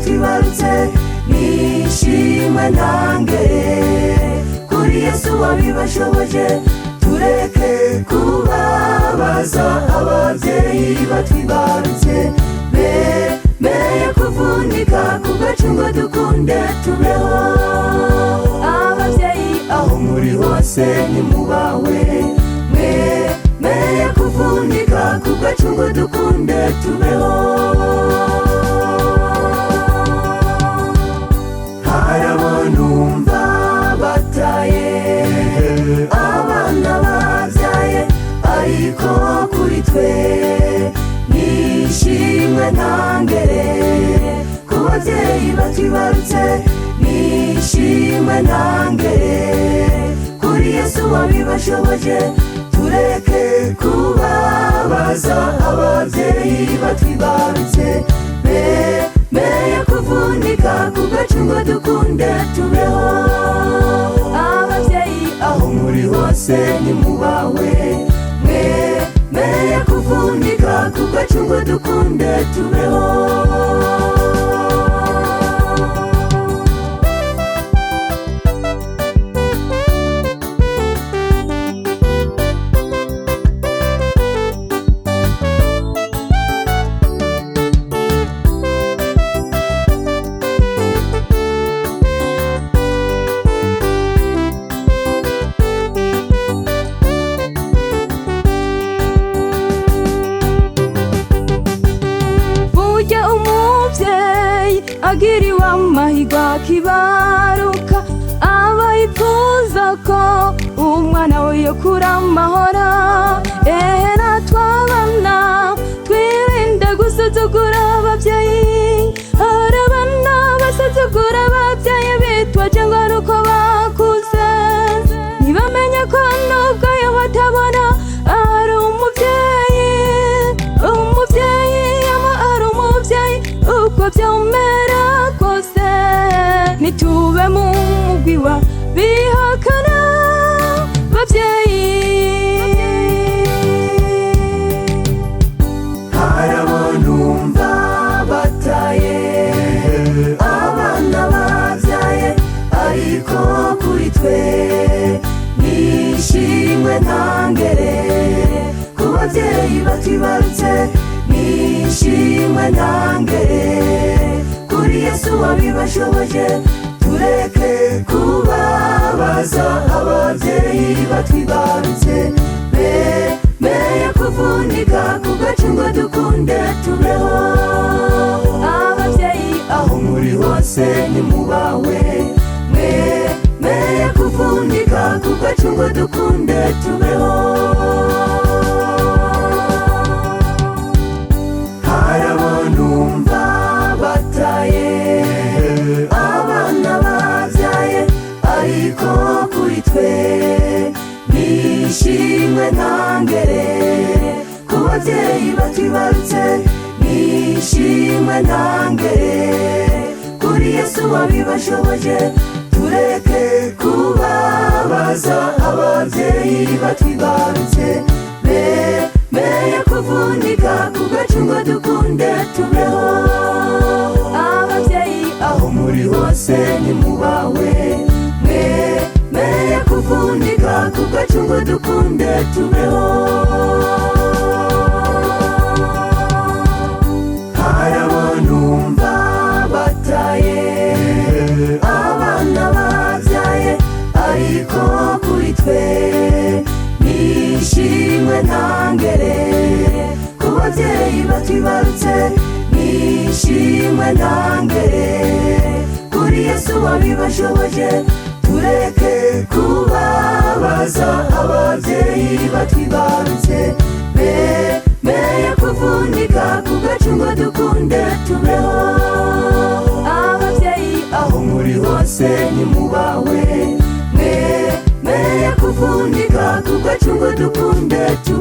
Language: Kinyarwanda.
batwibarutse nishimwe ntangere kuri Yesu wabibashoboje tureke kubabaza ababyeyi batwibarutse beye kuvunika ku gacungo dukunde tubeho ababyeyi aho muri hose nimubawe meye kuvunika ku gacungo dukunde tubeho harabonumva bataye abana babyaye ariko kuri twe nishimwe ntangere ku babyeyi batwibarutse nishimwe ntangere kuri Yesu wabibashoboje tureke kubabaza ababyeyi batwibarutse beye kuvunika ku gacungo dukunde tubeho ababyeyi aho muri hose nimubawe meye kuvunika ku gacungo dukunde tubeho agiriwe amahirwe akibaruka aba yifuza ko umwana we yokura amahoro natwe abana twirinde gusuzugura ababyeyi hari abana basuzugura ababyeyi bitwaje ngo ari uko bakuze ntibamenye ko nubwo yo batabona ari umubyeyi yaba ari umubyeyi uko byamera kose nitube mu mugwi wa bihakana babyeyi harabonumva bataye abana babyaye ariko kuri twe nishimwe ntangere ku babyeyi batwibarutse nishimwe ntangere kuri Yesu wabibashoboje tureke kubabaza ababyeyi batwibarutse beye kuvunika ku gacungo dukunde tubeho ababyeyi aho muri hose nimubawe meye kuvunika ku gacungo dukunde tubeho harabonumva bataye abana babyaye ariko kuri twe nishimwe ntangere ku babyeyi batwibarutse nishimwe ntangere kuri Yesu wabibashoboje tureke kubabaza ababyeyi batwibarutse meye kuvunika ku gacungo dukunde tubeho ababyeyi aho muri hose nimubawe meye kuvunika ku gacungo dukunde tubeho harabonumva bataye abana babyaye ariko kuri twe nishimwe ntangere ku babyeyi batwibarutse nishimwe ntangere kuri Yesu wabibashoboje tureke kubabaza ababyeyi batwibarutse meye kuvunika ku gacungo dukunde tubeho ababyeyi aho muri hose nimubawe meye kuvunika ku gacungo dukunde tubeho